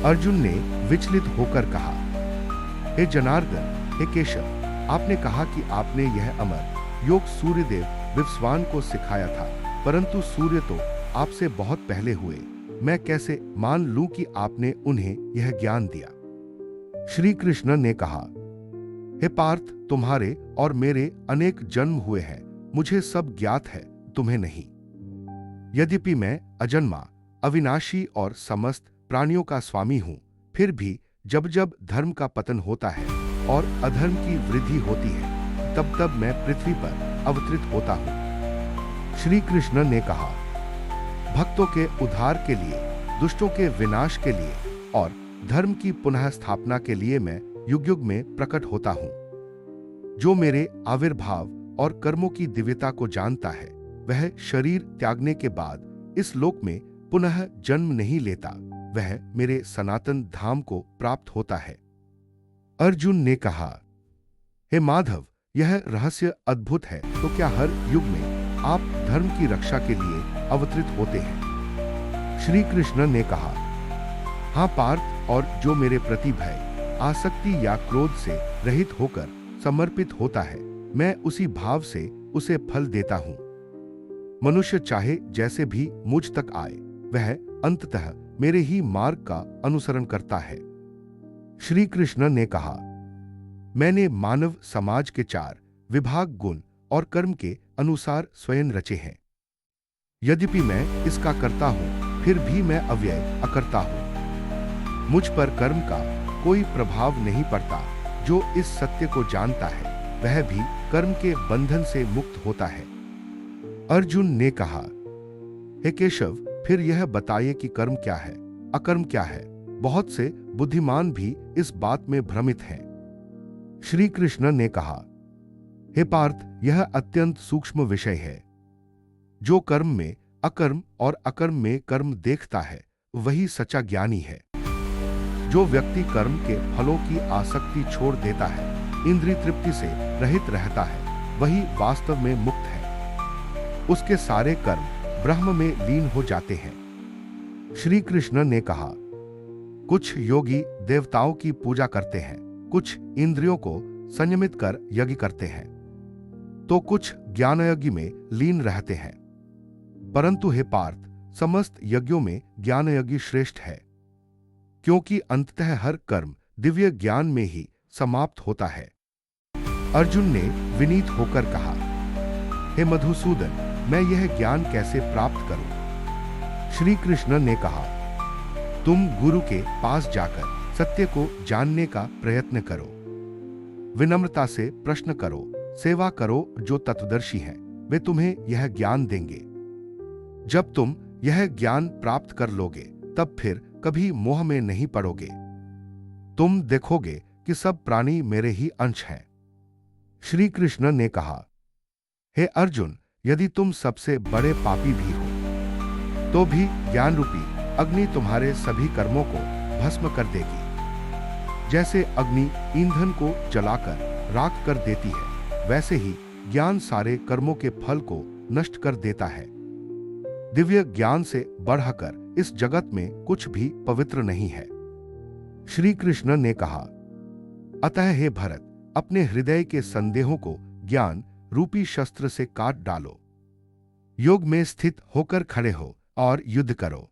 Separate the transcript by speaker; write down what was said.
Speaker 1: अर्जुन ने विचलित होकर कहा, हे जनार्दन, हे केशव, आपने कहा कि आपने यह अमर योग सूर्यदेव विवस्वान को सिखाया था, परंतु सूर्य तो आपसे बहुत पहले हुए। मैं कैसे मान लूं कि आपने उन्हें यह ज्ञान दिया? श्री कृष्ण ने कहा, हे पार्थ, तुम्हारे और मेरे अनेक जन्म हुए हैं, मुझे सब ज्ञात है, तुम्हें नहीं। यद्यपि मैं अजन्मा, अविनाशी और समस्त प्राणियों का स्वामी हूं, फिर भी जब जब धर्म का पतन होता है और अधर्म की वृद्धि होती है, तब तब मैं पृथ्वी पर अवतरित होता हूं। श्री कृष्ण ने कहा, भक्तों के उद्धार के लिए, दुष्टों के विनाश के लिए और धर्म की पुनः स्थापना के लिए मैं युग युग में प्रकट होता हूं। जो मेरे आविर्भाव और कर्मों की दिव्यता को जानता है, वह शरीर त्यागने के बाद इस लोक में पुनः जन्म नहीं लेता, वह मेरे सनातन धाम को प्राप्त होता है। अर्जुन ने कहा, हे माधव, यह रहस्य अद्भुत है, तो क्या हर युग में आप धर्म की रक्षा के लिए अवतरित होते हैं? श्री कृष्ण ने कहा, हां पार्थ, और जो मेरे प्रति भय, आसक्ति या क्रोध से रहित होकर समर्पित होता है, मैं उसी भाव से उसे फल देता हूं। मनुष्य चाहे जैसे भी मुझ तक आए, वह अंततः मेरे ही मार्ग का अनुसरण करता है। श्री कृष्ण ने कहा, मैंने मानव समाज के 4 विभाग गुण और कर्म के अनुसार स्वयं रचे हैं। यद्यपि मैं इसका करता हूं, फिर भी मैं अव्यय अकर्ता हूं। मुझ पर कर्म का कोई प्रभाव नहीं पड़ता। जो इस सत्य को जानता है, वह भी कर्म के बंधन से मुक्त होता है। अर्जुन ने कहा, हे केशव, फिर यह बताइए कि कर्म क्या है, अकर्म क्या है? बहुत से बुद्धिमान भी इस बात में भ्रमित हैं। श्री कृष्ण ने कहा, हे पार्थ, यह अत्यंत सूक्ष्म विषय है। जो कर्म में अकर्म और अकर्म में कर्म देखता है, वही सच्चा ज्ञानी है। जो व्यक्ति कर्म के फलों की आसक्ति छोड़ देता है, इंद्रिय तृप्ति से रहित रहता है, वही वास्तव में मुक्त है। उसके सारे कर्म ब्रह्म में लीन हो जाते हैं। श्री कृष्ण ने कहा, कुछ योगी देवताओं की पूजा करते हैं, कुछ इंद्रियों को संयमित कर यज्ञ करते हैं, तो कुछ ज्ञान यज्ञ में लीन रहते हैं। परंतु हे पार्थ, समस्त यज्ञों में ज्ञान यज्ञ श्रेष्ठ है, क्योंकि अंततः हर कर्म दिव्य ज्ञान में ही समाप्त होता है। अर्जुन ने विनीत होकर कहा, हे मधुसूदन, मैं यह ज्ञान कैसे प्राप्त करूं? श्री कृष्ण ने कहा, तुम गुरु के पास जाकर सत्य को जानने का प्रयत्न करो। विनम्रता से प्रश्न करो, सेवा करो। जो तत्वदर्शी हैं, वे तुम्हें यह ज्ञान देंगे। जब तुम यह ज्ञान प्राप्त कर लोगे, तब फिर कभी मोह में नहीं पड़ोगे। तुम देखोगे कि सब प्राणी मेरे ही अंश हैं। श्री कृष्ण ने कहा, हे अर्जुन, यदि तुम सबसे बड़े पापी भी हो, तो भी ज्ञान रूपी अग्नि तुम्हारे सभी कर्मों को भस्म कर देगी। जैसे अग्नि ईंधन को जलाकर राख कर देती है, वैसे ही ज्ञान सारे कर्मों के फल को नष्ट कर देता है। दिव्य ज्ञान से बढ़कर इस जगत में कुछ भी पवित्र नहीं है। श्री कृष्ण ने कहा, अतः हे भरत, अपने हृदय के संदेहों को ज्ञान रूपी शस्त्र से काट डालो। योग में स्थित होकर खड़े हो और युद्ध करो।